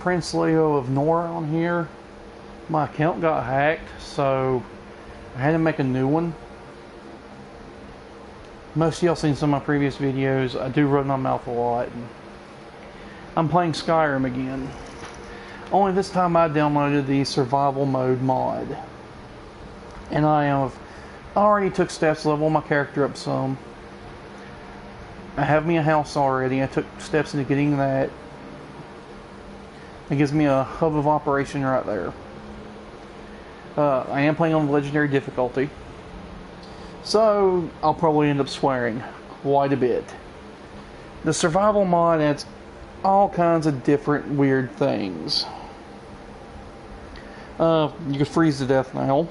Prince Leo of Nora on here. My account got hacked, so I had to make a new one. Most of y'all seen some of my previous videos. I do run my mouth a lot. I'm playing Skyrim again. Only this time I downloaded the survival mode mod. And I already took steps to level my character up some. I have me a house already. I took steps into getting that. It gives me a hub of operation right there. I am playing on legendary difficulty. So, I'll probably end up swearing quite a bit. The survival mod adds all kinds of different weird things. You can freeze to death now,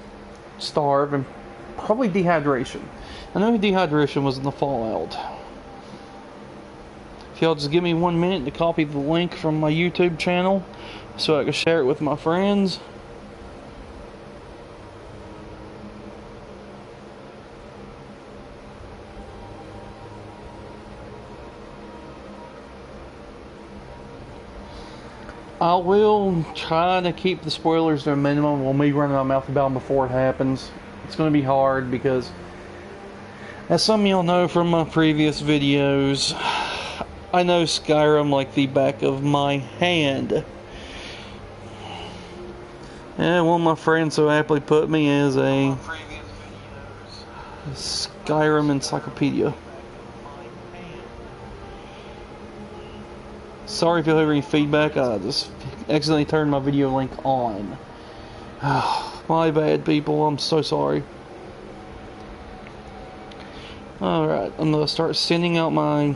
starve, and probably dehydration. I know dehydration was in the Fallout. If y'all just give me 1 minute to copy the link from my YouTube channel so I can share it with my friends. I will try to keep the spoilers to a minimum when me running my mouth about them before it happens. It's going to be hard because, as some of y'all know from my previous videos, I know Skyrim like the back of my hand. And one of my friends so aptly put me as a Skyrim encyclopedia. Sorry if you have any feedback, I just accidentally turned my video link on. My bad, people, I'm so sorry. Alright, I'm going to start sending out my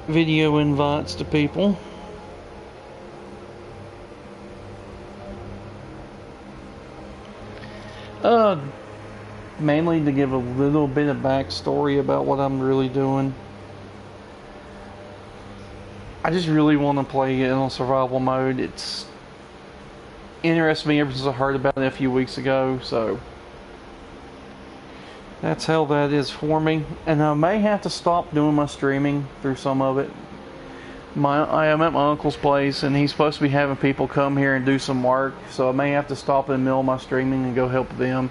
video invites to people. Mainly to give a little bit of backstory about what I'm really doing. I just really want to play it on survival mode. It's interested me ever since I heard about it a few weeks ago, so that's how that is for me. And I may have to stop doing my streaming through some of it. I am at my uncle's place, and he's supposed to be having people come here and do some work, so I may have to stop in the middle of my streaming and go help them.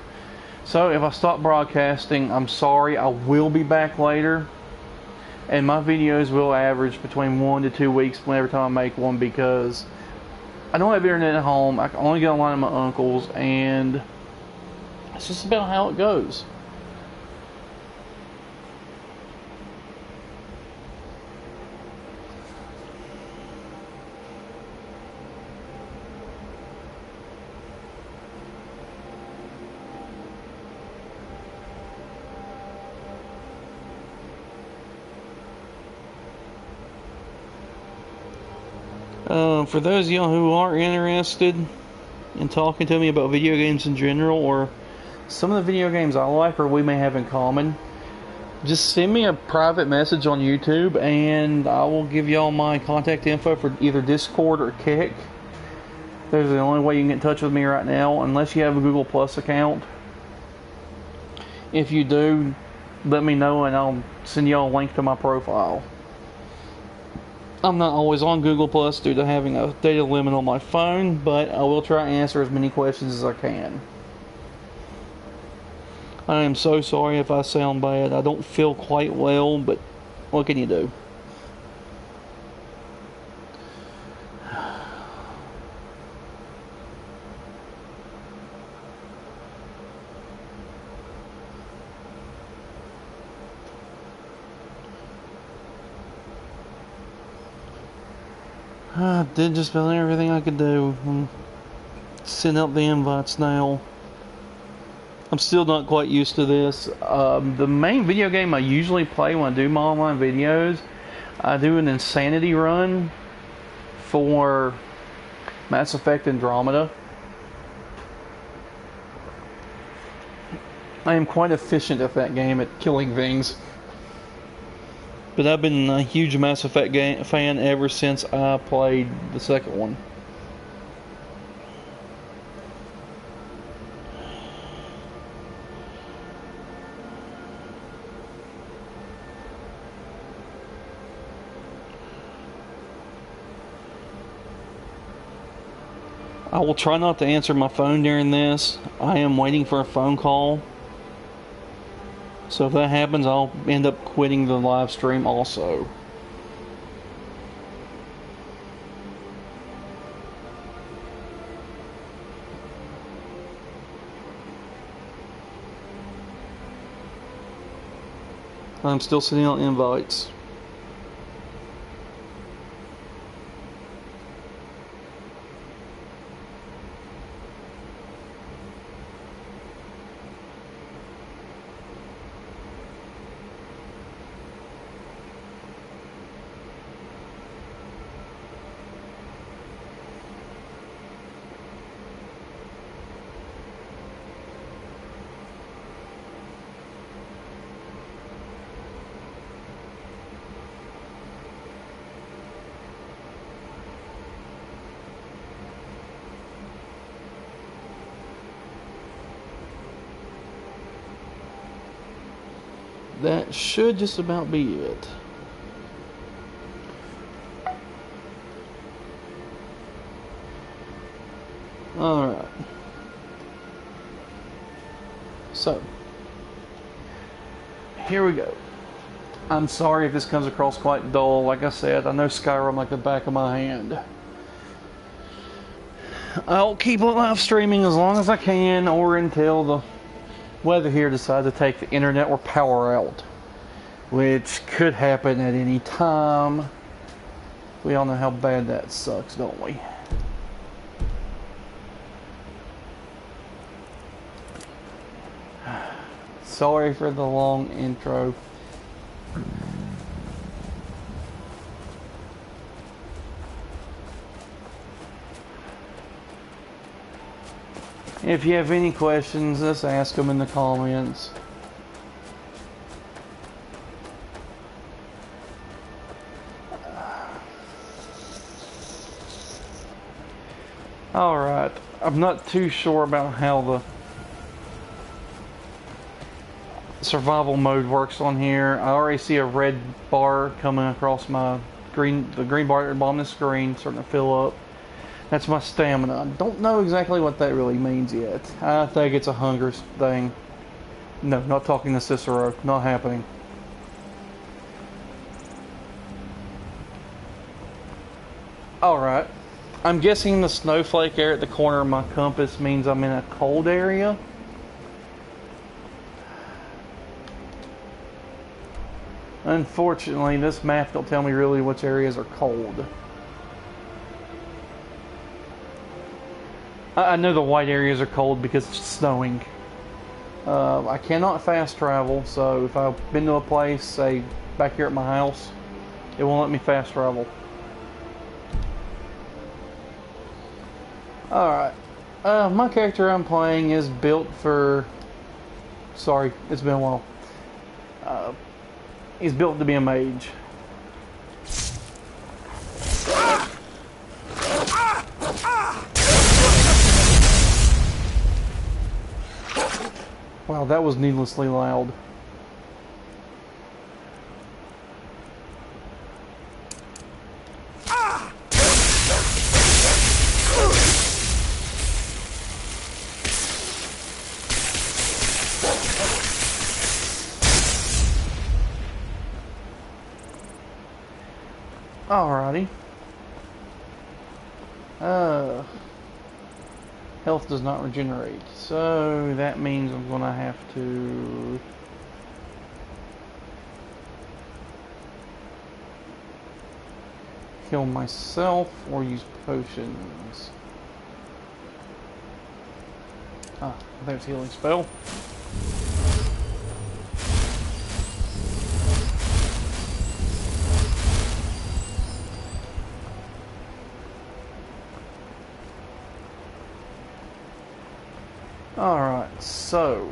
So if I stop broadcasting, I'm sorry. I will be back later. And my videos will average between 1 to 2 weeks every time I make one, because I don't have internet at home. I can only get online at my uncle's, and it's just about how it goes. For those of y'all who are interested in talking to me about video games in general, or some of the video games I like or we may have in common, just send me a private message on YouTube and I will give y'all my contact info for either Discord or Kick. Those are the only way you can get in touch with me right now, unless you have a Google Plus account. If you do, let me know and I'll send y'all a link to my profile. I'm not always on Google Plus due to having a data limit on my phone, but I will try to answer as many questions as I can. I am so sorry if I sound bad. I don't feel quite well, but what can you do? I did just about everything I could do. I'm sending out the invites now. I'm still not quite used to this. The main video game I usually play when I do my online videos, I do an insanity run for Mass Effect Andromeda. I am quite efficient at that game at killing things. But I've been a huge Mass Effect fan ever since I played the second one. I will try not to answer my phone during this. I am waiting for a phone call. So if that happens, I'll end up quitting the live stream also. I'm still sitting on invites. That should just about be it. Alright. So, here we go. I'm sorry if this comes across quite dull. Like I said, I know Skyrim like the back of my hand. I'll keep live streaming as long as I can, or until the weather here decides to take the internet or power out, which could happen at any time. We all know how bad that sucks, don't we? Sorry for the long intro. If you have any questions, just ask them in the comments. Alright, I'm not too sure about how the survival mode works on here. I already see a red bar coming across the green bar at the bottom of the screen starting to fill up. That's my stamina. I don't know exactly what that really means yet. I think it's a hunger thing. No, not talking to Cicero. Not happening. Alright. I'm guessing the snowflake there at the corner of my compass means I'm in a cold area. Unfortunately, this map don't tell me really which areas are cold. I know the white areas are cold because it's snowing. I cannot fast travel, so if I've been to a place, say back here at my house, it won't let me fast travel. Alright. My character I'm playing is built for... Sorry, it's been a while. He's built to be a mage. Wow, that was needlessly loud. Alrighty. Health does not regenerate, so that means I'm gonna have to heal myself or use potions. Ah, there's healing spell. Alright, so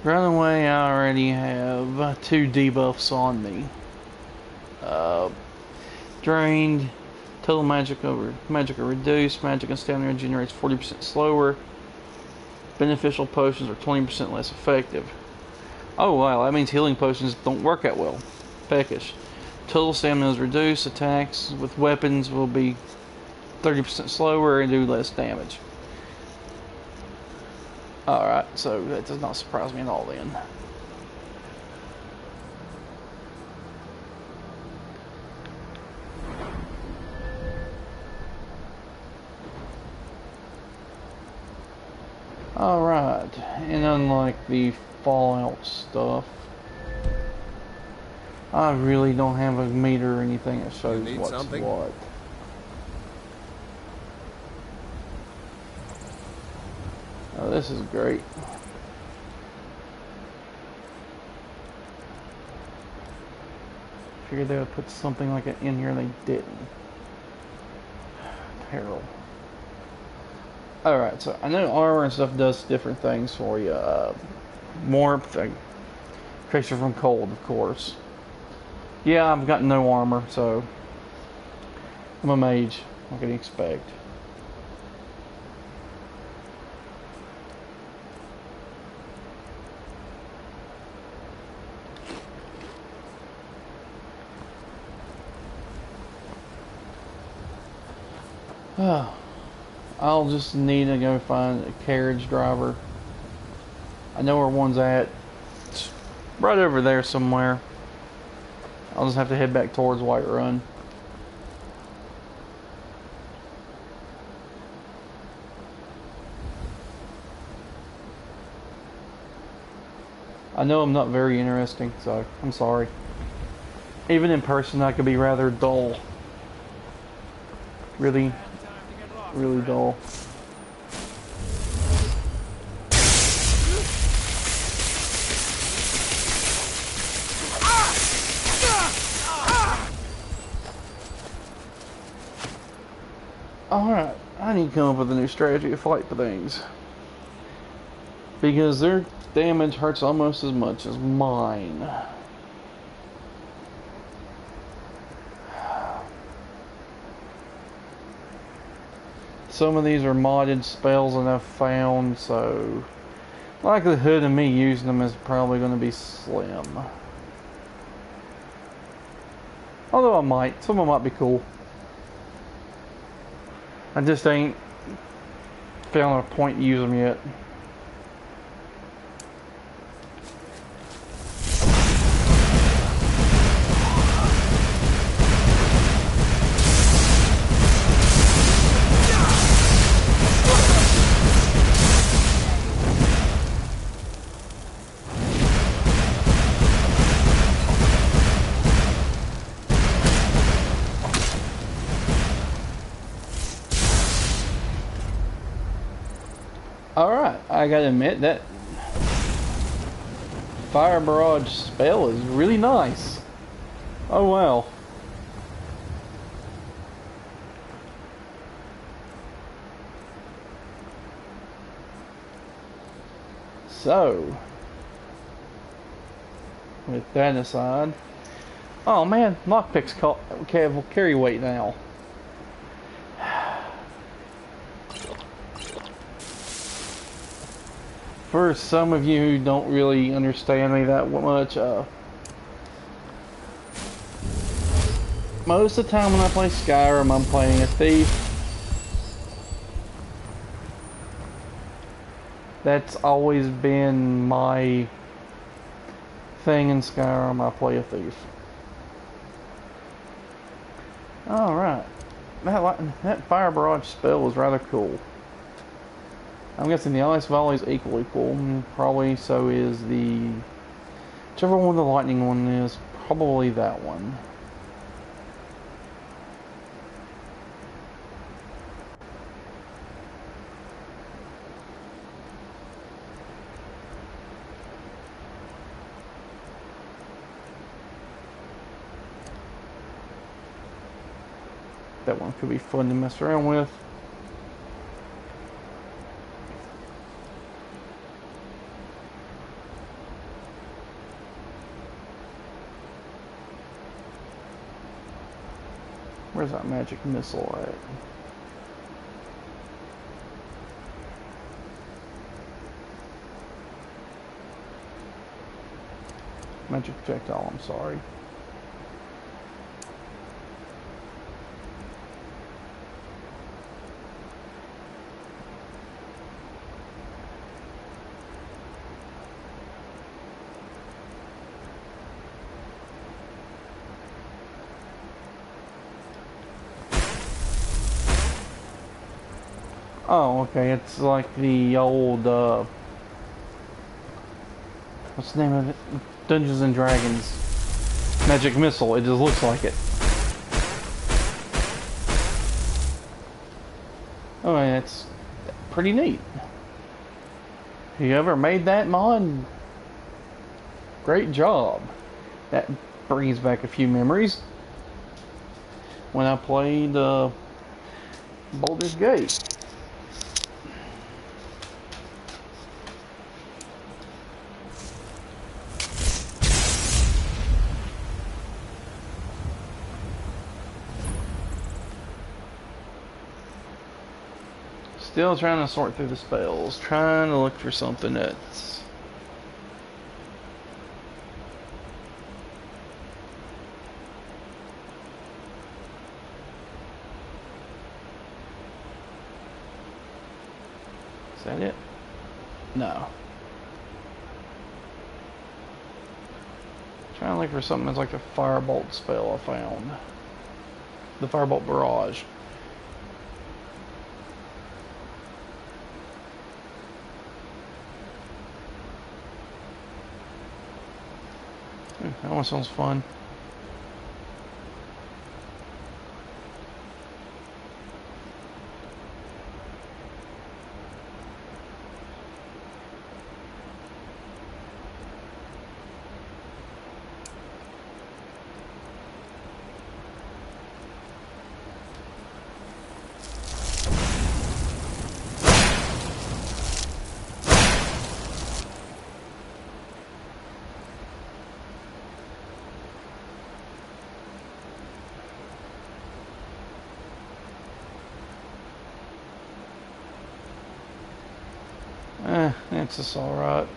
Runaway, I already have 2 debuffs on me. Drained, Total magic are reduced. Magic and stamina regenerates 40% slower. Beneficial potions are 20% less effective. Oh wow, that means healing potions don't work that well. Peckish. Total stamina is reduced. Attacks with weapons will be 30% slower and do less damage. Alright, so that does not surprise me at all then. Alright, and unlike the Fallout stuff, I really don't have a meter or anything that shows what's what. Oh, this is great. Figured they would put something like it in here and they didn't. Peril. Alright, so I know armor and stuff does different things for you. Warmth, protects you from cold, of course. Yeah, I've got no armor, so I'm a mage. What can you expect? I'll just need to go find a carriage driver. I know where one's at. It's right over there somewhere. I'll just have to head back towards Whiterun. I know I'm not very interesting, so I'm sorry. Even in person, I could be rather dull. Really dull. Alright, I need to come up with a new strategy to fight the things. Because their damage hurts almost as much as mine. Some of these are modded spells that I've found, so likelihood of me using them is probably going to be slim. Although I might. Some of them might be cool. I just ain't found a point to use them yet. Alright, I gotta admit that Fire Barrage spell is really nice. Oh wow. So, with that aside, oh man, lockpicks carry weight now. For some of you who don't really understand me that much, most of the time when I play Skyrim, I'm playing a thief. That's always been my thing in Skyrim. I play a thief. Alright. That Fire Barrage spell was rather cool. I'm guessing the Ice Volley is equally cool. Probably so is the... whichever one the lightning one is. Probably that one. That one could be fun to mess around with. Where's that magic missile at? Magic projectile, I'm sorry. Oh, okay, it's like the old, what's the name of it? Dungeons and Dragons magic missile. It just looks like it. Oh, and it's pretty neat. Whoever made that mod, great job. That brings back a few memories when I played Baldur's Gate. Still trying to sort through the spells, trying to look for something that's... Is that it? No. Trying to look for something that's like the firebolt spell I found. The firebolt barrage. That one sounds fun. It's just alright.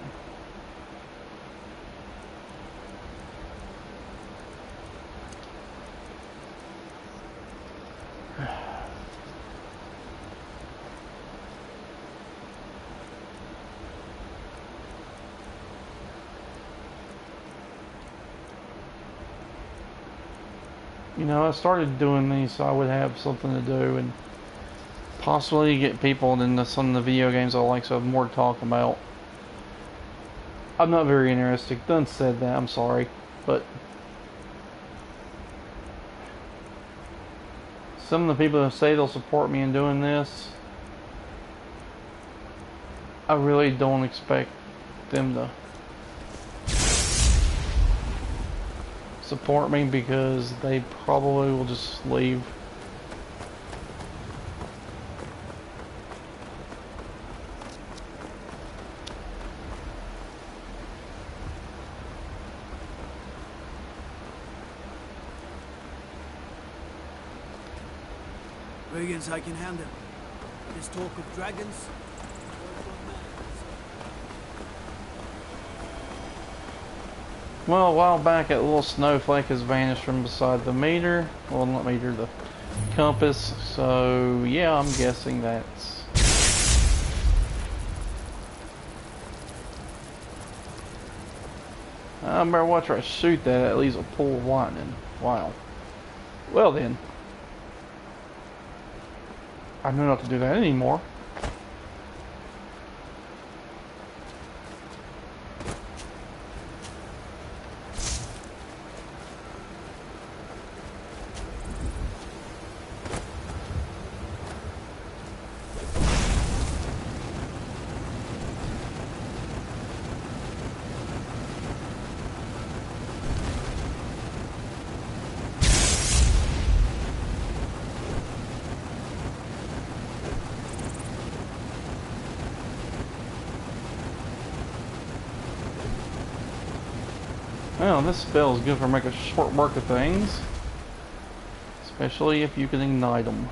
You know, I started doing these so I would have something to do and possibly get people into some of the video games I like, so I have more to talk about. I'm not very interested. Done said that, I'm sorry. But some of the people that say they'll support me in doing this, I really don't expect them to support me because they probably will just leave. Brigands I can handle. This talk of dragons. Well, a while back, that little snowflake has vanished from beside the meter. Well, not meter, the compass. So, yeah, I'm guessing that's... I better watch where I shoot that. At least a pool of lightning. Wow. Well then. I know not to do that anymore. Well, this spell is good for making short work of things. Especially if you can ignite them.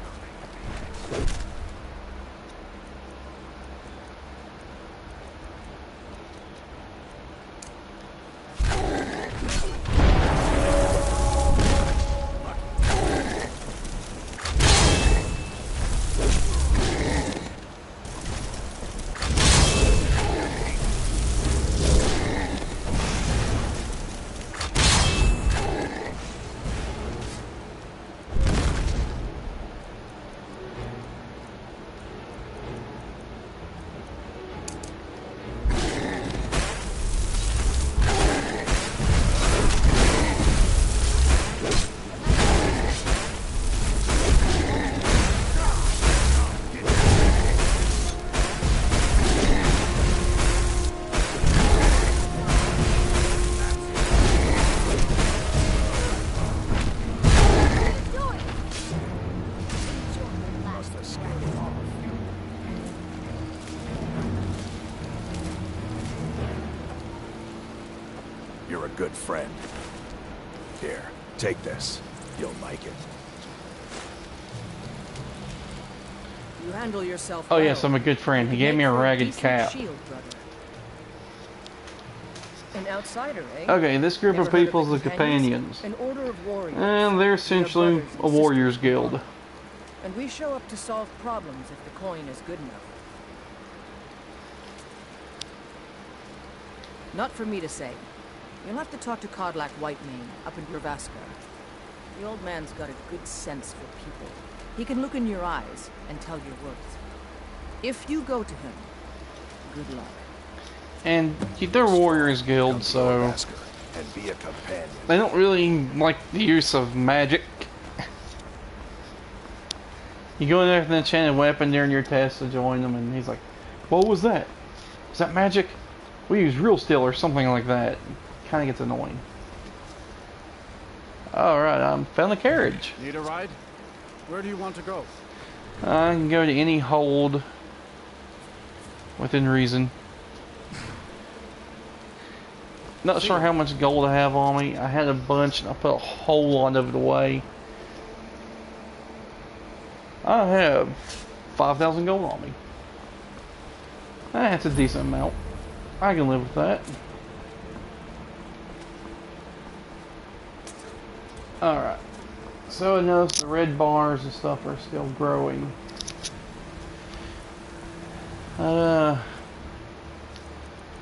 You're a good friend. Here, take this. You'll like it. You handle yourself Oh well. yes, I'm a good friend. He gave Make me a for ragged decent cap. shield, brother. An outsider, eh? Okay, this group Never of heard people is the companions? companions. An order of warriors. And they're essentially brothers and a warriors sisters in guild. law. And we show up to solve problems if the coin is good enough. Not for me to say. You'll have to talk to Codlac Whitemane up in Gravaska. The old man's got a good sense for people. He can look in your eyes and tell your worth. If you go to him, good luck. And they're warriors guild, so And be a companion. they don't really like the use of magic. You go in there with an enchanted weapon during your test to join them, and he's like, "What was that? Is that magic? We use real steel or something like that." Kind of gets annoying. Alright, I found the carriage. Need a ride? Where do you want to go? I can go to any hold within reason. Not sure how much gold I have on me. I had a bunch and I put a whole lot of it away. I have 5,000 gold on me. That's a decent amount. I can live with that. Alright. So I notice the red bars and stuff are still growing.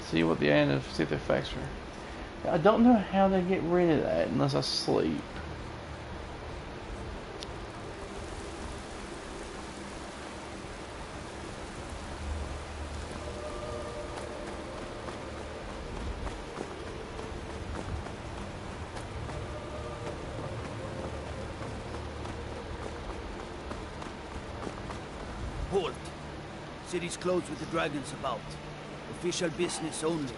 See what the end of, see if the effects are. I don't know how they get rid of that unless I sleep. Halt. City's closed with the dragons about. Official business only.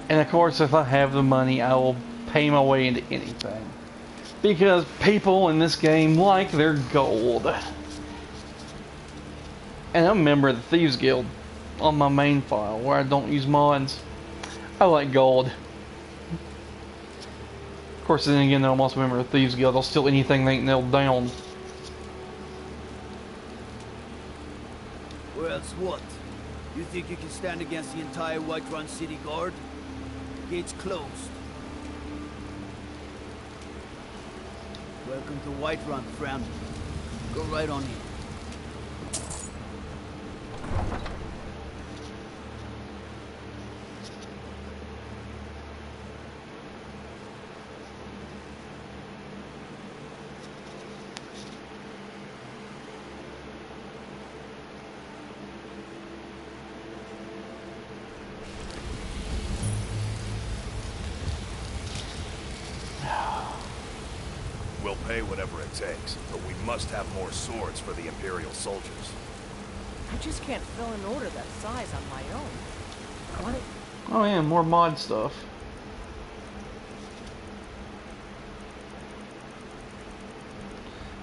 And of course, if I have the money, I will pay my way into anything. Because people in this game like their gold. And I'm a member of the Thieves Guild on my main file where I don't use mods. I like gold. Of course, then again, I'm also a member of the Thieves Guild. I'll steal anything they can nail down. Or else what? You think you can stand against the entire Whiterun City Guard? Gates closed. Welcome to Whiterun, friend. Go right on in. We'll pay whatever it takes, but we must have more swords for the Imperial soldiers. I just can't fill an order that size on my own. What? Oh yeah, more mod stuff.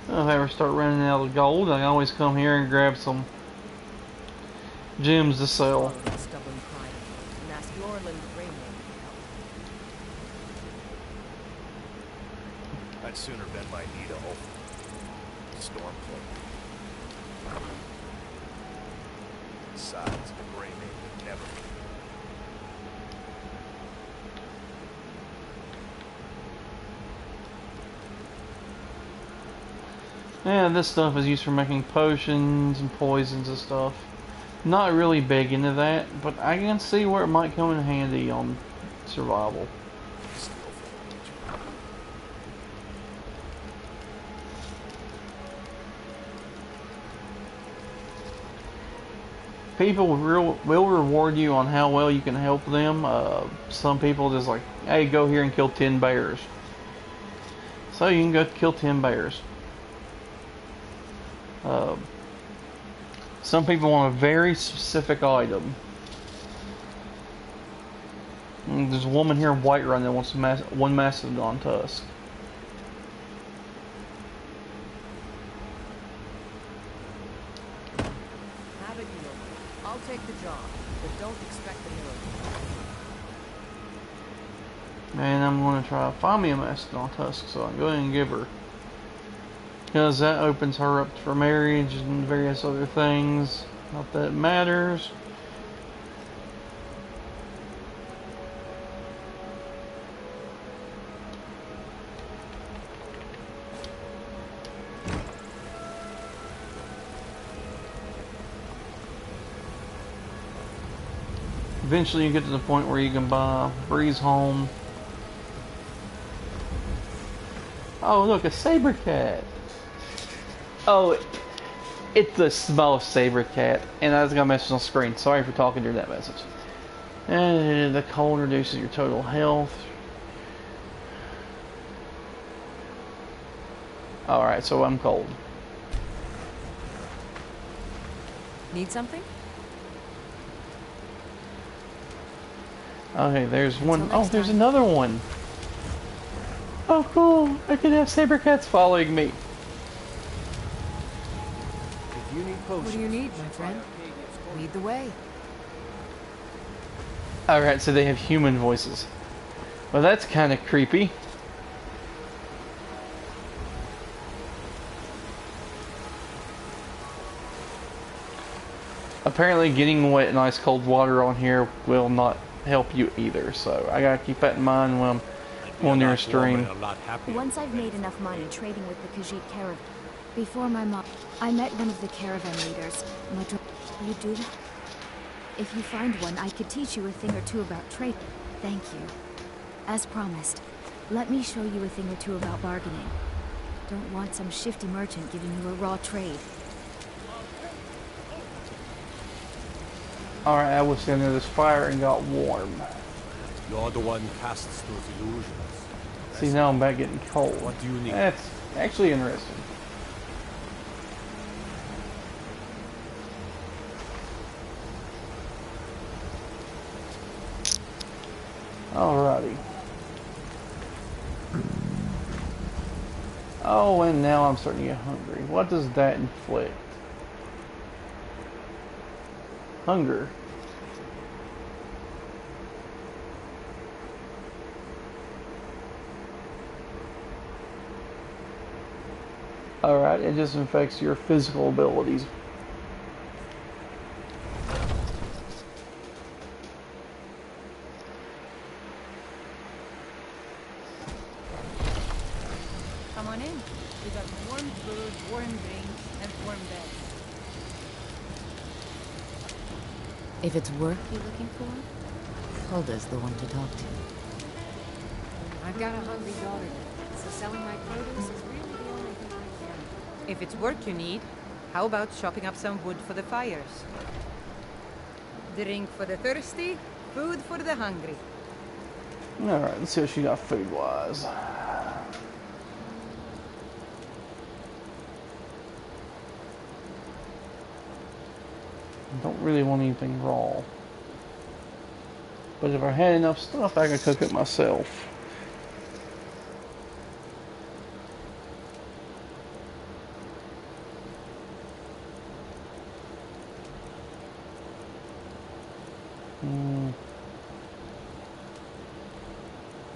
If I ever start running out of gold, I can always come here and grab some gems to sell. Stubborn pride and ask Yorland Raymond for help. I'd sooner bend my knee to hope. Storm cloak. Besides, the gray man would never. Yeah, this stuff is used for making potions and poisons and stuff. Not really big into that, but I can see where it might come in handy on survival. People will reward you on how well you can help them. Some people just like, hey, go here and kill 10 bears. So you can go kill 10 bears. Some people want a very specific item. And there's a woman here in Whiterun that wants one Mastodon tusk. Have it, you. I'll take the job, but don't expect the miracle. And I'm going to try to find me a Mastodon tusk, so I'll go ahead and give her. Because that opens her up for marriage and various other things. Not that it matters. Eventually you get to the point where you can buy Breeze Home. Oh look, a saber cat. Oh, it's the smallest saber cat, and I was gonna message on screen. Sorry for talking during that message. And the cold reduces your total health. Alright, so I'm cold. Need something? Okay, there's one. Oh, there's another one. Oh, cool. I can have saber cats following me. You need potions. What do you need, my friend? Lead the way. Alright, so they have human voices. Well, that's kind of creepy. Apparently getting wet in ice cold water on here will not help you either, so I gotta keep that in mind when I'm going near a stream. Once I've made enough money trading with the Khajiit caravan, before my mom, I met one of the caravan leaders. You do that? If you find one, I could teach you a thing or two about trade. Thank you. As promised, let me show you a thing or two about bargaining. Don't want some shifty merchant giving you a raw trade. Alright, I was under this fire and got warm. You're the one who casts those illusions. See, now I'm back getting cold. What do you need? That's actually interesting. Alrighty. Oh, and now I'm starting to get hungry. What does that inflict? Hunger. Alright, it just affects your physical abilities. Come on in. We got warm food, warm drinks, and warm beds. If it's work you're looking for, Hulda's the one to talk to. I've got a hungry daughter, so selling my produce is really the only thing I can. If it's work you need, how about chopping up some wood for the fires? Drink for the thirsty, food for the hungry. Alright, let's see what she got food-wise. Don't really want anything raw. But if I had enough stuff, I could cook it myself.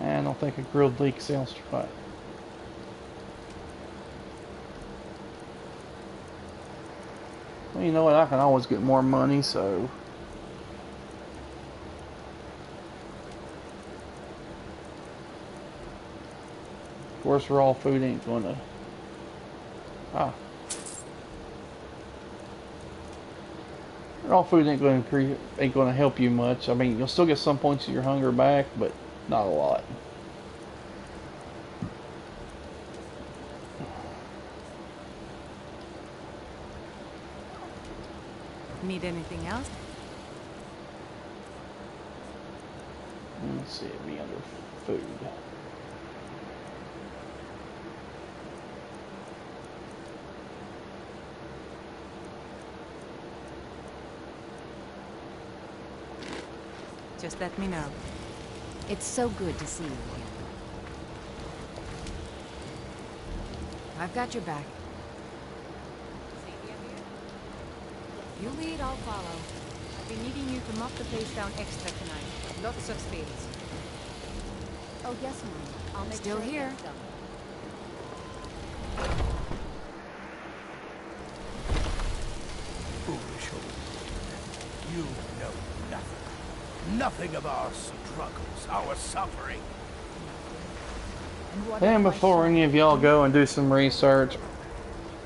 I don't think a grilled leek sounds right. Well, you know what? I can always get more money, so. Of course, raw food ain't gonna. Ah. Raw food ain't gonna help you much. I mean, you'll still get some points of your hunger back, but not a lot. Need anything else? Let's see, it'd be under food. Just let me know. It's so good to see you again. I've got your back. You lead, I'll follow. I've been needing you to mop the place down extra tonight. Lots of spills. Oh, yes, Mom. I'll make Still sure it here. gets done. Foolish old man. You know nothing. Nothing of our struggles, our suffering. And what And of my before son? any of y'all go and do some research,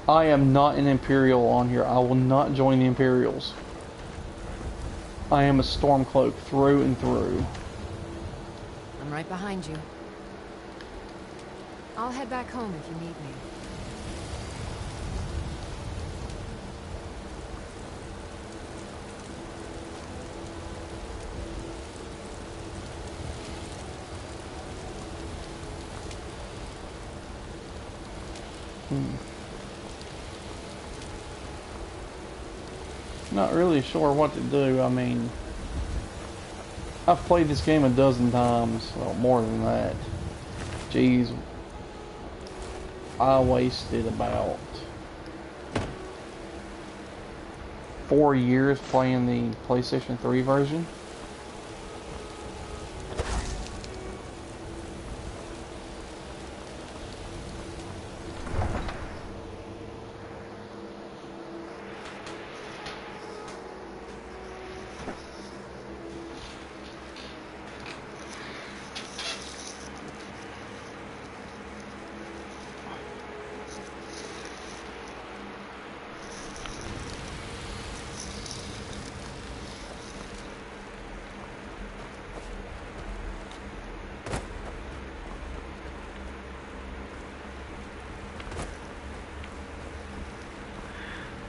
I am not an Imperial on here. I will not join the Imperials. I am a Stormcloak through and through. I'm right behind you. I'll head back home if you need me. Not really sure what to do. I mean, I've played this game a dozen times. Well, more than that. Jeez. I wasted about 4 years playing the PlayStation 3 version.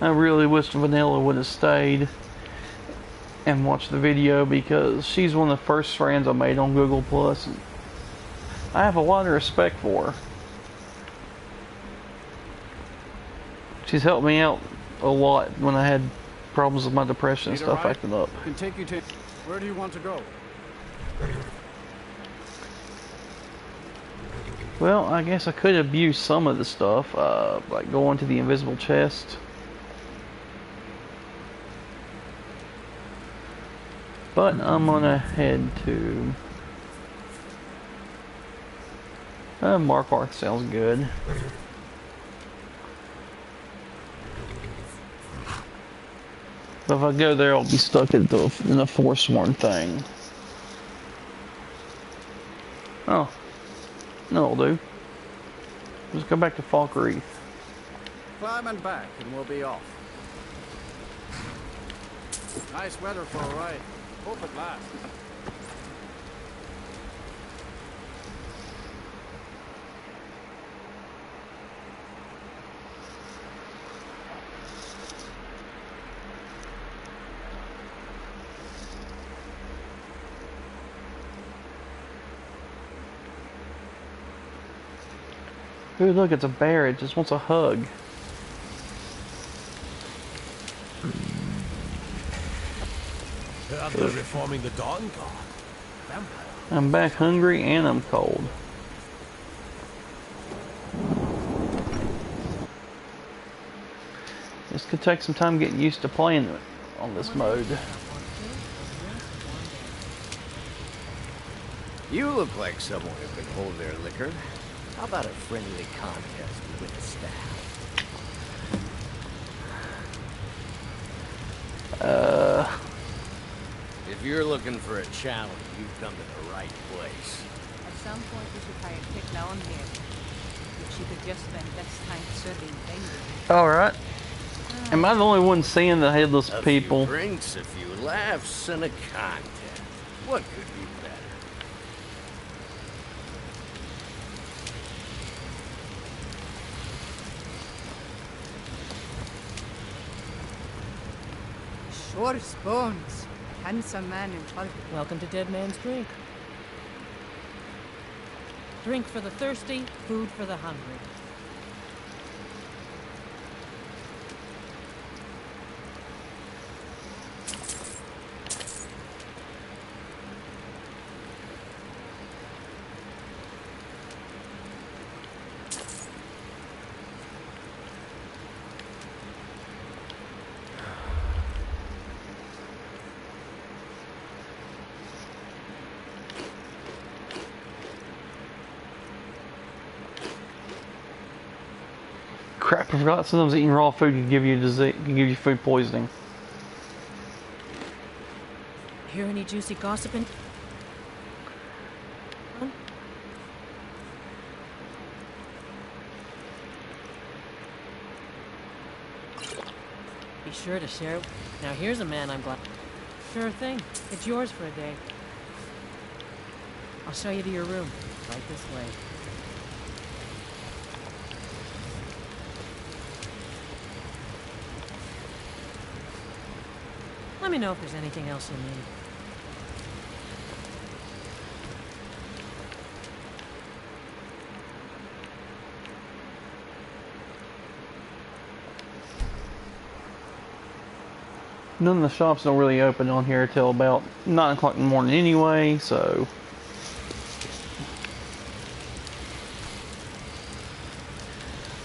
I really wish Vanilla would have stayed and watched the video, because she's one of the first friends I made on Google Plus, and I have a lot of respect for her. She's helped me out a lot when I had problems with my depression and Need a stuff ride? acting up. Can take you to. Where do you want to go? Well, I guess I could abuse some of the stuff, like going to the invisible chest. But I'm gonna head to Markarth. Sounds good. But if I go there, I'll be stuck in the Forsworn thing. Oh, no, it'll do. Just go back to Falkreath. Climb and back, and we'll be off. Nice weather for a ride. Hope it lasts. Ooh, look, it's a bear. It just wants a hug. They're reforming the Dawn Guard. Vampire. I'm back hungry and I'm cold. This could take some time getting used to playing on this mode. You look like someone who can hold their liquor. How about a friendly contest with a staff? If you're looking for a challenge, you've come to the right place. At some point, we should try a kick down here. She could just spend less time serving vendors. Alright. Am I the only one seeing the headless A people? few drinks, a few laughs, and a contest. What could be better? Short bones. Handsome man in bulk. Welcome to Dead Man's Drink. Drink for the thirsty, food for the hungry. Crap, I forgot sometimes eating raw food can give you disease, can give you food poisoning. Hear any juicy gossiping? Huh? Be sure to share it. Now here's a man I'm glad. Sure thing. It's yours for a day. I'll show you to your room. Right this way. Let me know if there's anything else you need. None of the shops don't really open on here till about 9 o'clock in the morning anyway, so...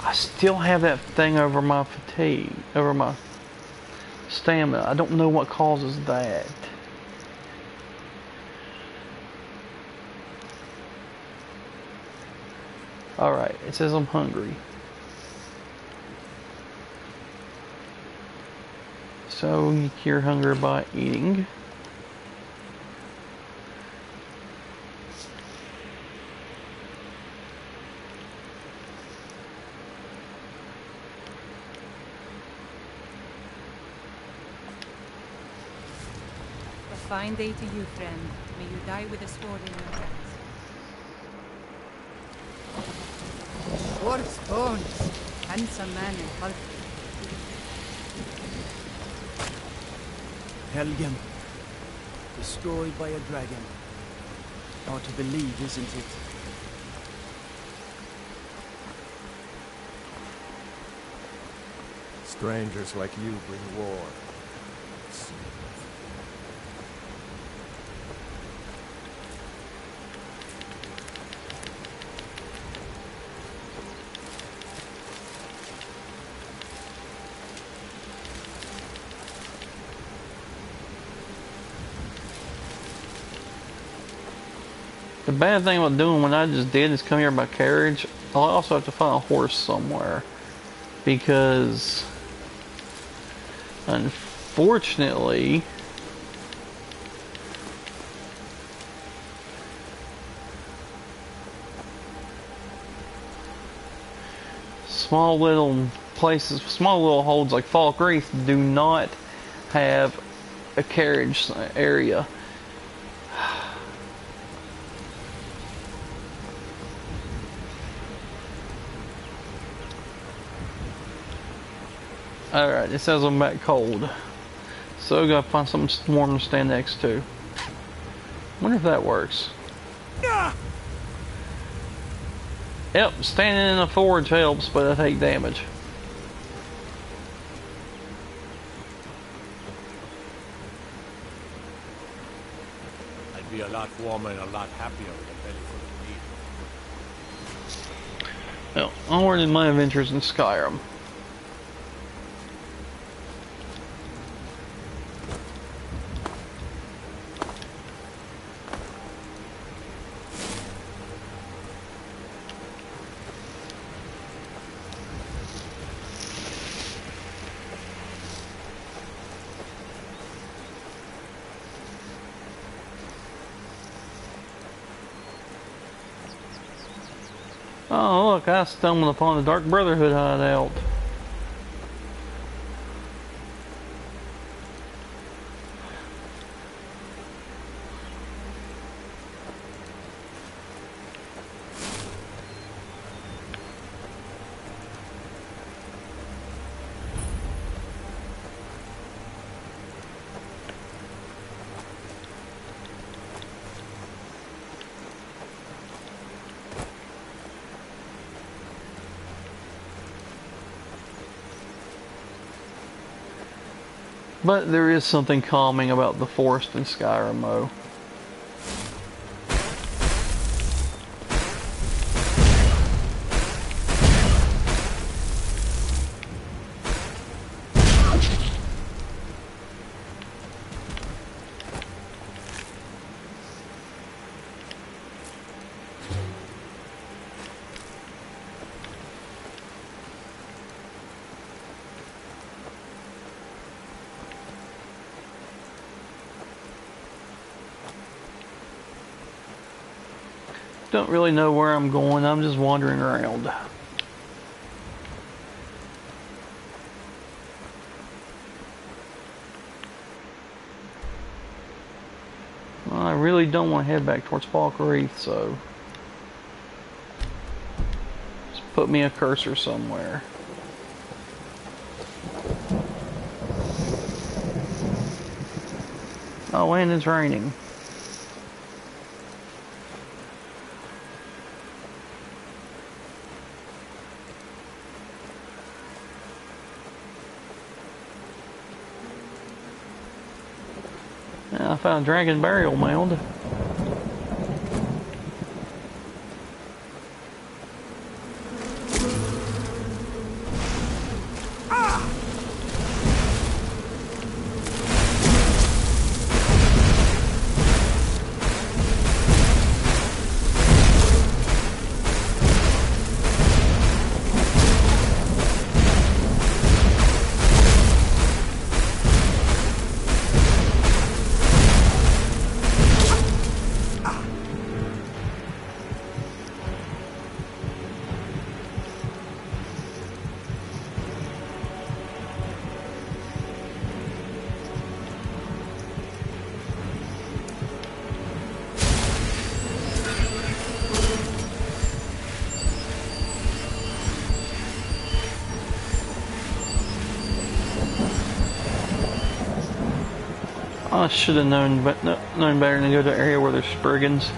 I still have that thing over my fatigue, over my stamina. I don't know what causes that. Alright, it says I'm hungry. So you cure hunger by eating. A fine day to you, friend. May you die with a sword in your hands. Short bones. Handsome man in bulk. Helgen. Destroyed by a dragon. Hard to believe, isn't it? Strangers like you bring war. The bad thing about doing what I just did is come here by carriage. I'll also have to find a horse somewhere. Because... unfortunately... small little places, small little holds like Falk Reef do not have a carriage area. Alright, it says I'm back cold. So I gotta find something warm to stand next to. Wonder if that works. Yep, standing in a forge helps, but I take damage. I'd be a lot warmer and a lot happier with a belly full of meat. Well, onward in my adventures in Skyrim. Oh, look, I stumbled upon the Dark Brotherhood hideout. But there is something calming about the forest in Skyrim, though. Don't really know where I'm going, I'm just wandering around. I really don't want to head back towards Falkreath, so just put me a cursor somewhere. Oh, and it's raining. I found a dragon burial mound. I should have known better than to go to an area where there's Spriggans.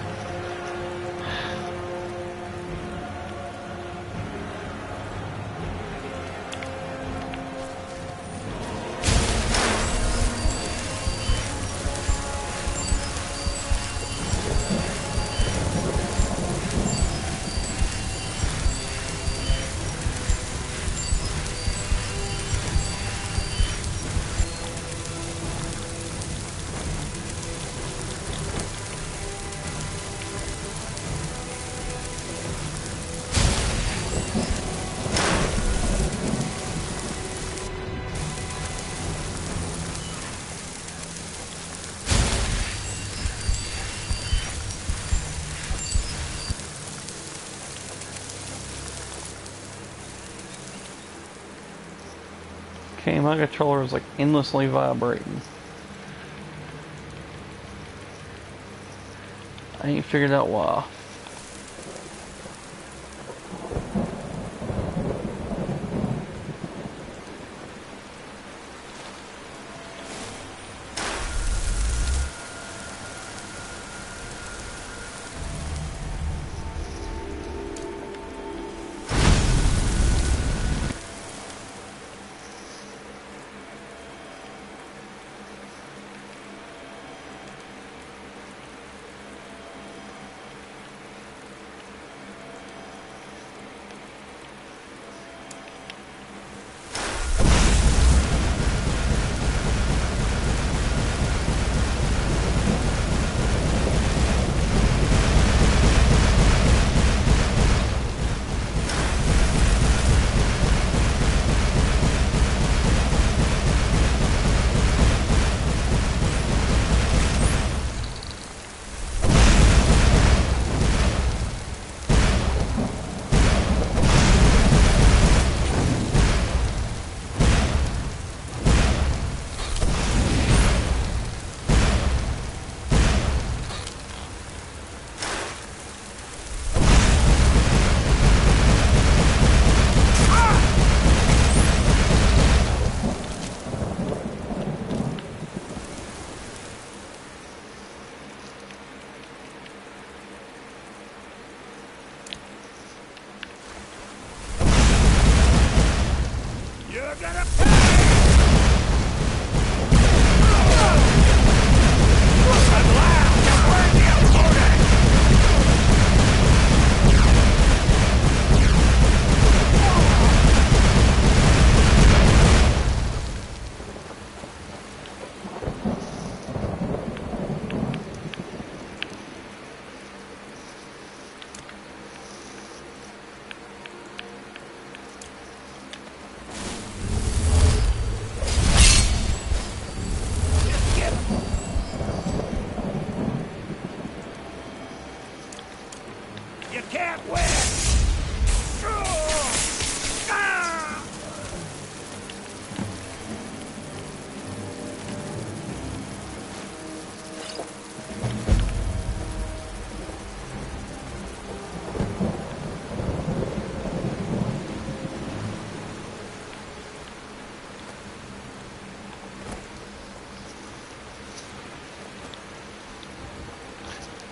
Okay, my controller is like endlessly vibrating. I ain't figured out why.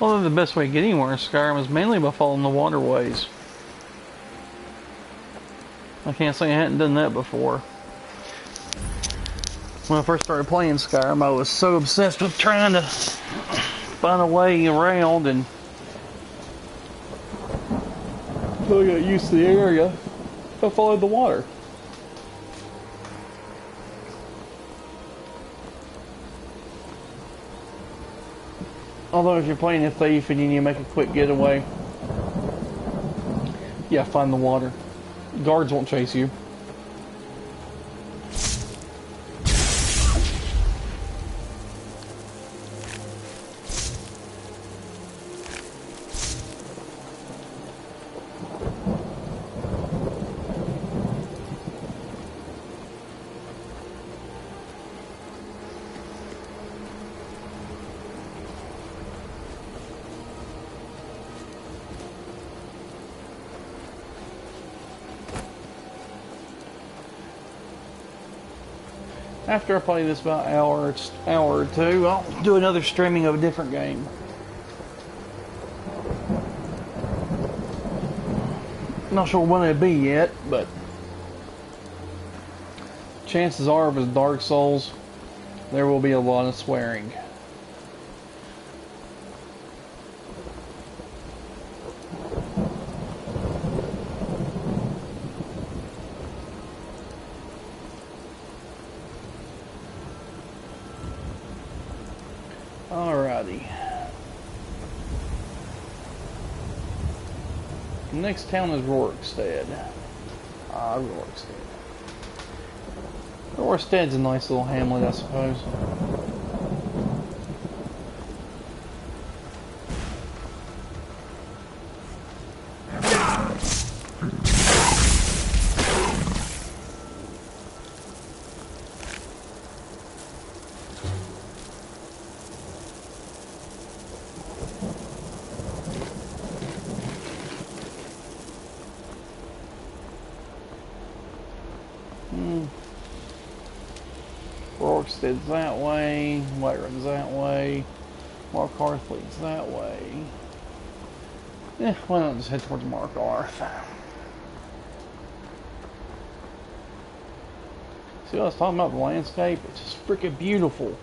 Although the best way to get anywhere in Skyrim is mainly by following the waterways. I can't say I hadn't done that before. When I first started playing Skyrim, I was so obsessed with trying to find a way around, and until I got used to the area, I followed the water. Although if you're playing a thief and you need to make a quick getaway, yeah, find the water. Guards won't chase you. After I play this about an hour or two, I'll do another streaming of a different game. Not sure when it'll be yet, but chances are, if it's Dark Souls, there will be a lot of swearing. Alrighty. The next town is Rorikstead. Rorikstead. Rorikstead's a nice little hamlet, I suppose. Rorikstead's that way, Whiterun's that way, Markarth leads that way. Yeah, why not just head towards Markarth? See what I was talking about, the landscape? It's just freaking beautiful.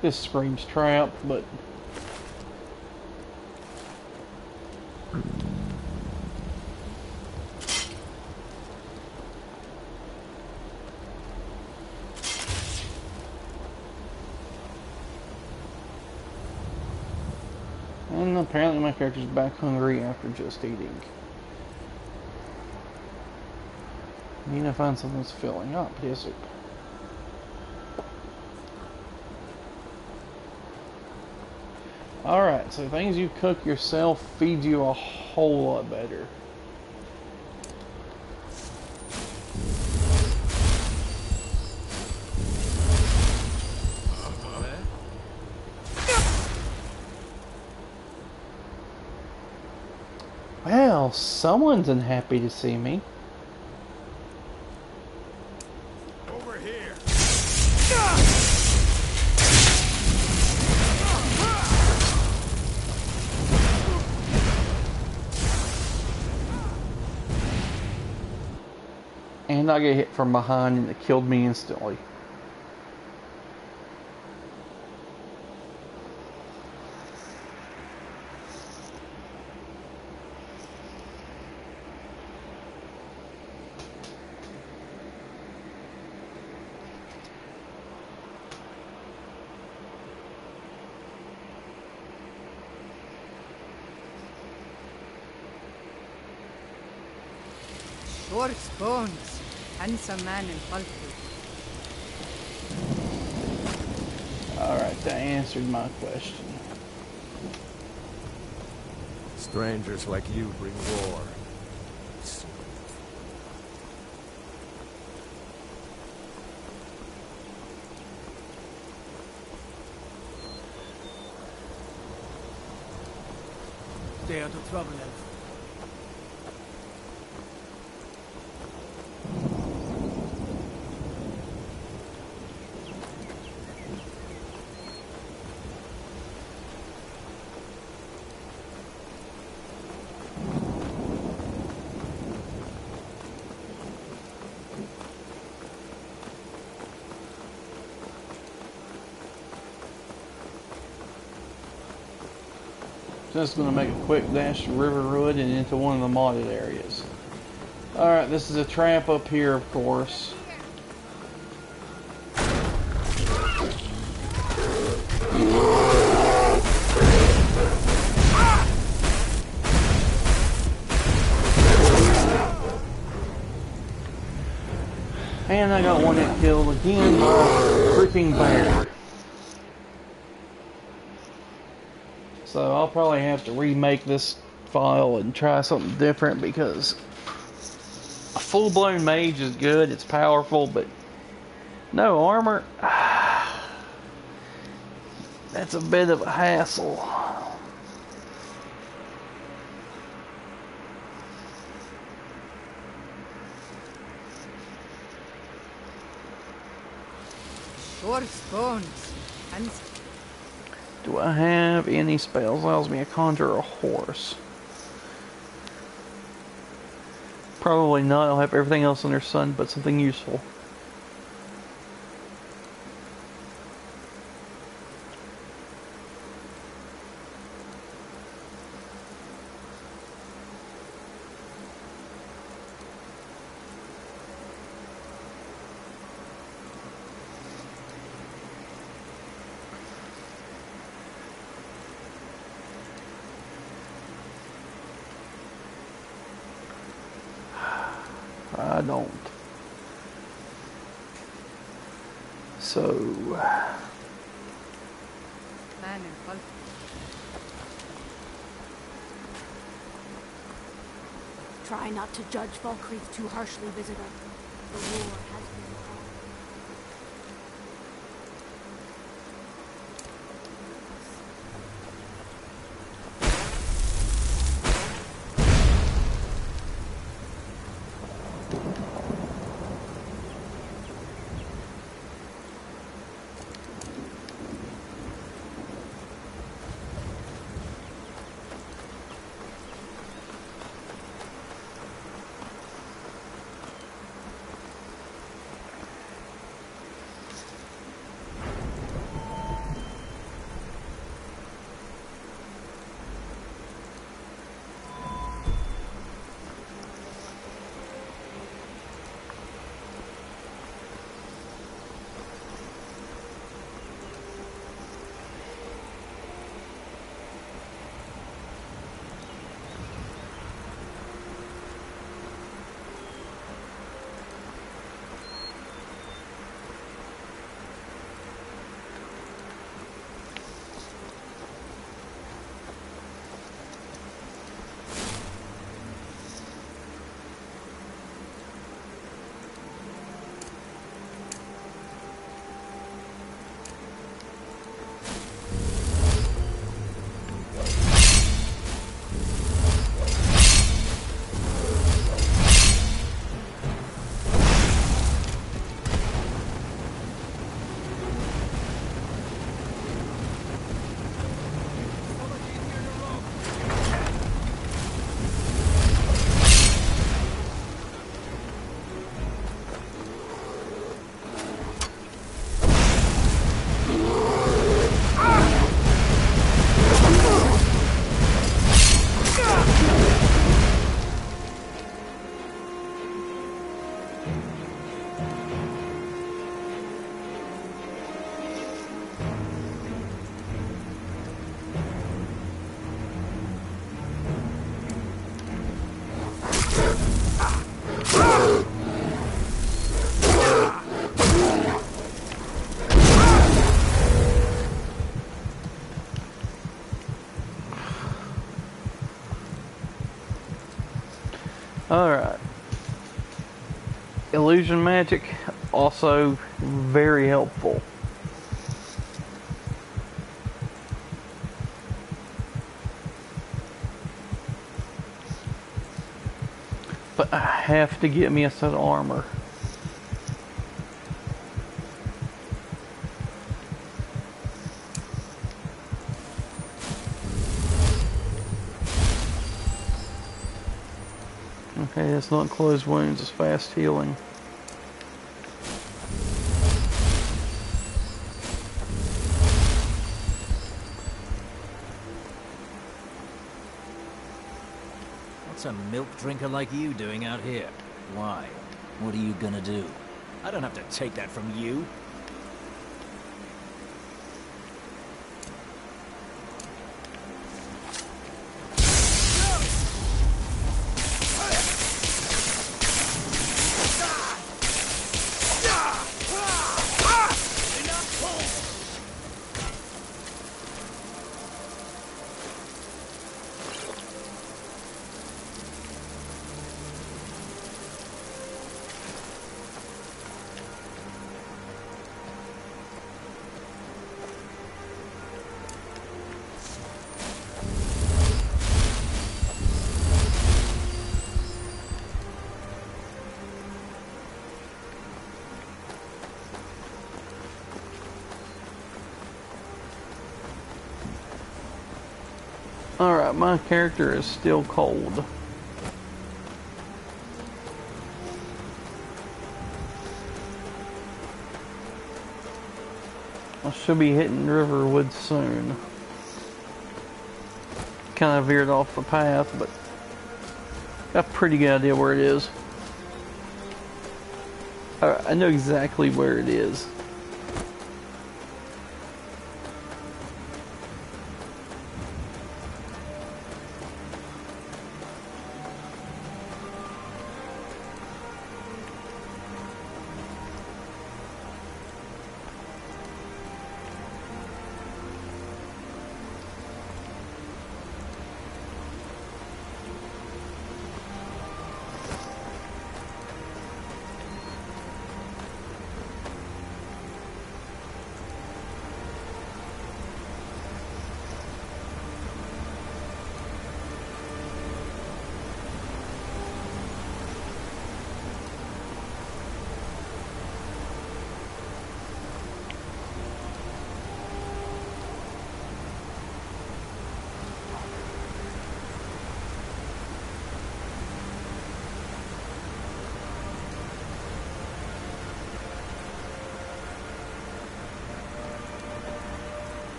This screams trap, but and apparently my character's back hungry after just eating. Need to find something that's filling up. Yes, sir. Alright, so things you cook yourself feed you a whole lot better. Well, someone's unhappy to see me. Over here. And I get hit from behind and it killed me instantly. Dwarf's bones. Handsome man in pulpwood. Alright, that answered my question. Strangers like you bring war. Stay out of trouble, Elf. Just going to make a quick dash to Riverwood and into one of the modded areas. Alright, this is a trap up here, of course. And I got one that killed again by a freaking bear. So I'll probably have to remake this file and try something different, because a full-blown mage is good, it's powerful, but no armor, that's a bit of a hassle. Short stones and Do I have any spells? Allows me to conjure a horse. Probably not. I'll have everything else under sun, but something useful. I don't. So man and pulp. Try not to judge Falkreath too harshly, visitor. The war has been won. Alright. Illusion magic, also very helpful. But I have to get me a set of armor. Okay, it's not closed wounds, it's fast healing. What's a milk drinker like you doing out here? Why? What are you gonna do? I don't have to take that from you. Alright, my character is still cold. I should be hitting Riverwood soon. Kind of veered off the path, but got a pretty good idea where it is. I know exactly where it is.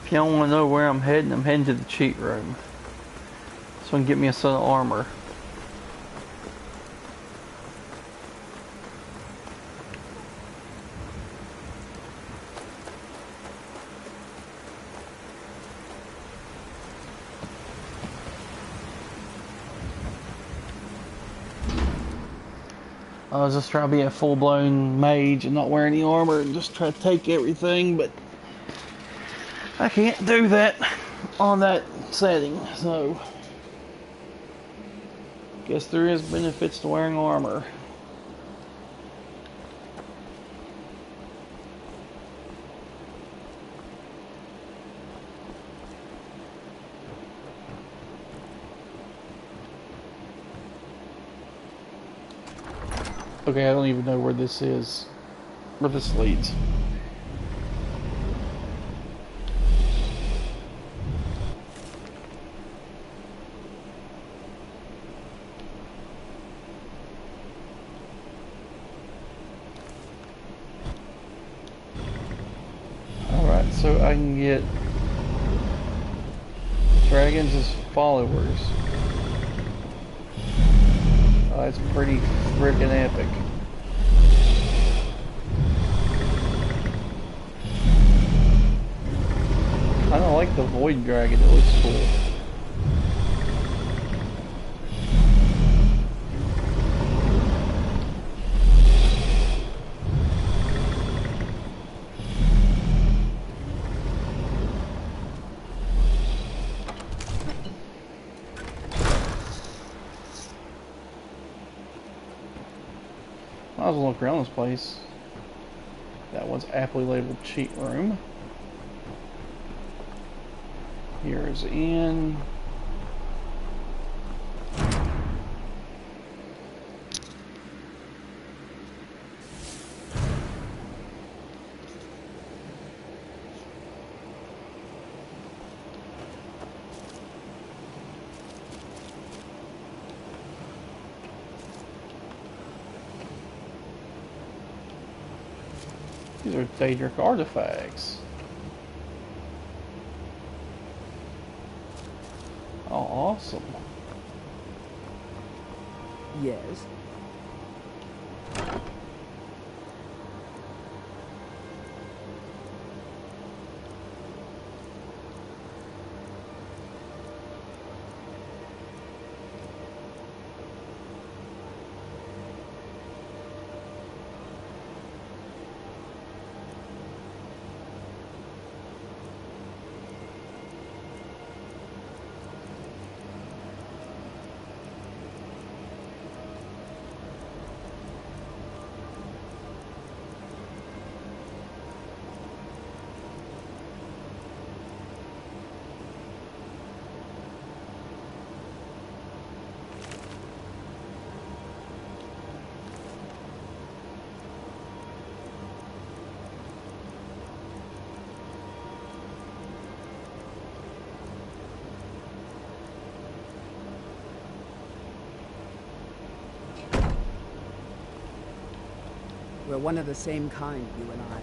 If y'all want to know where I'm heading to the cheat room. So I can get me a set of armor. I was just trying to be a full-blown mage and not wear any armor and just try to take everything, but I can't do that on that setting, so guess there is benefits to wearing armor. Okay, I don't even know where this is, where this leads. Alright, so I can get dragons as followers. Oh, that's pretty freaking epic. I don't like the void dragon, it looks cool. Might as well look around this place. That one's aptly labeled cheat room. Here's in. These are Daedric artifacts. Oh, awesome. Yes. We're one of the same kind, you and I.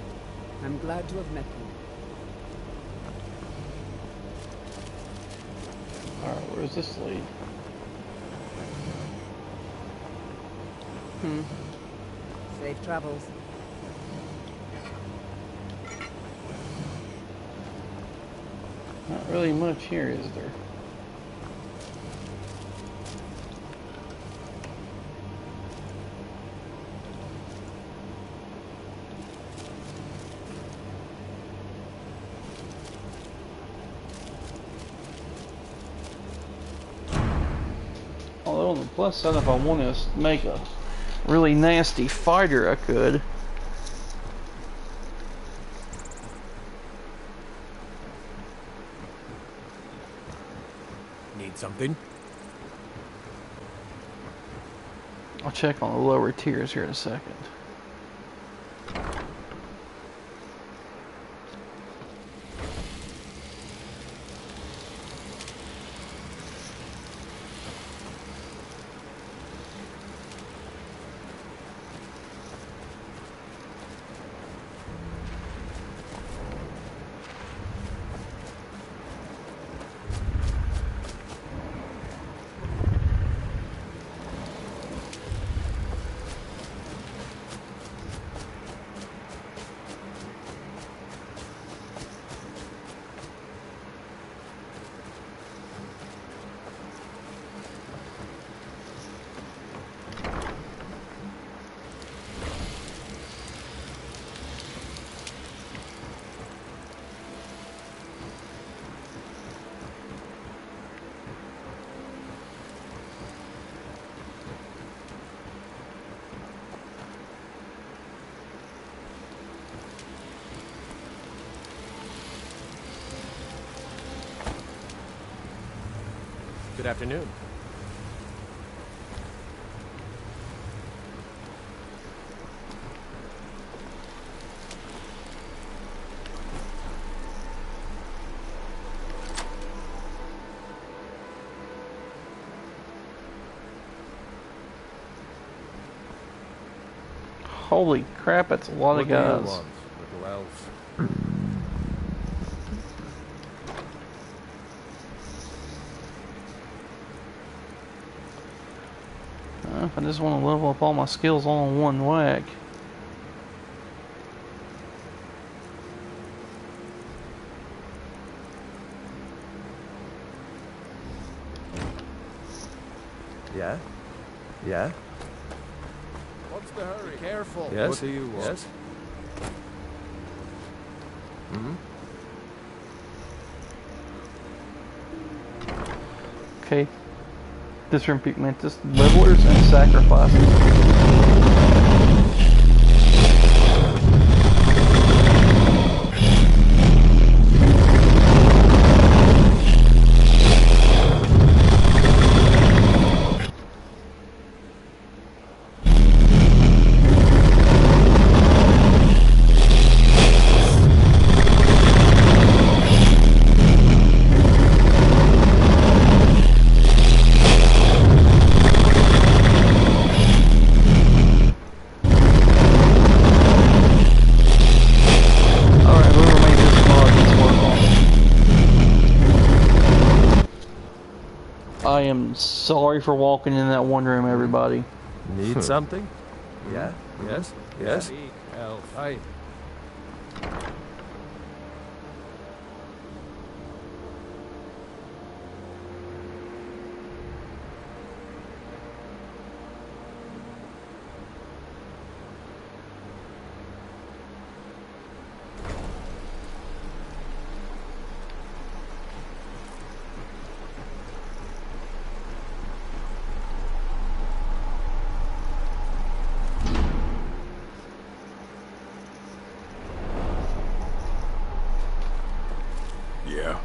I'm glad to have met you. Alright, where's this lead? Safe travels. Not really much here, is there? Although on the plus side, if I wanted to make a really nasty fighter, I could. Need something? I'll check on the lower tiers here in a second. Good afternoon. Holy crap, that's a lot of guys. Little elves. I just want to level up all my skills all in one whack. Yeah? Yeah? What's the hurry? Careful. Yes? What do you want? Yes? Okay. Different pigmentus, levelers, and sacrifices. am sorry for walking in that one room, everybody. Need something? Yeah? Yes? Yes? Elf. Aye. Yeah.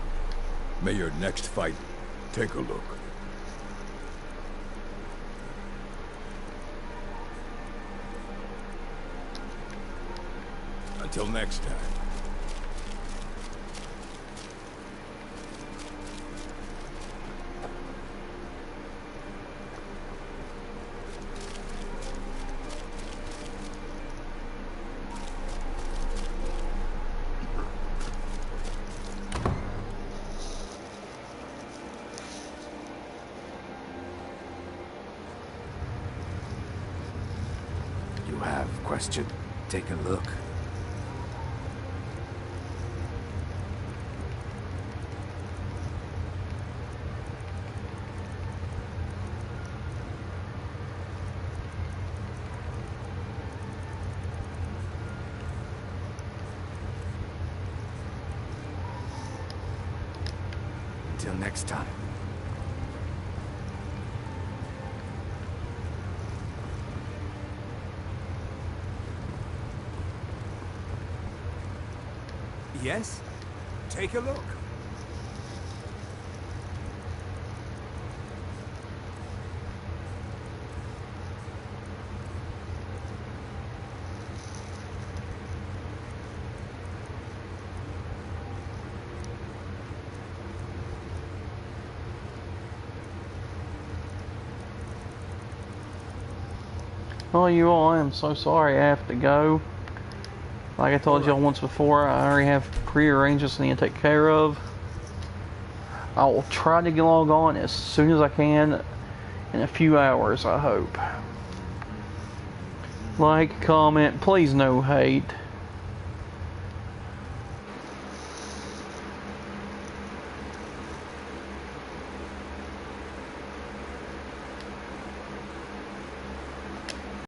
May your next fight take a look. Until next time. You have question. Take a look. Until next time. Yes? Take a look. Oh, you all, I am so sorry I have to go. Like I told y'all once before, I already have pre-arranged this I need to take care of. I will try to log on as soon as I can in a few hours, I hope. Like, comment, please no hate.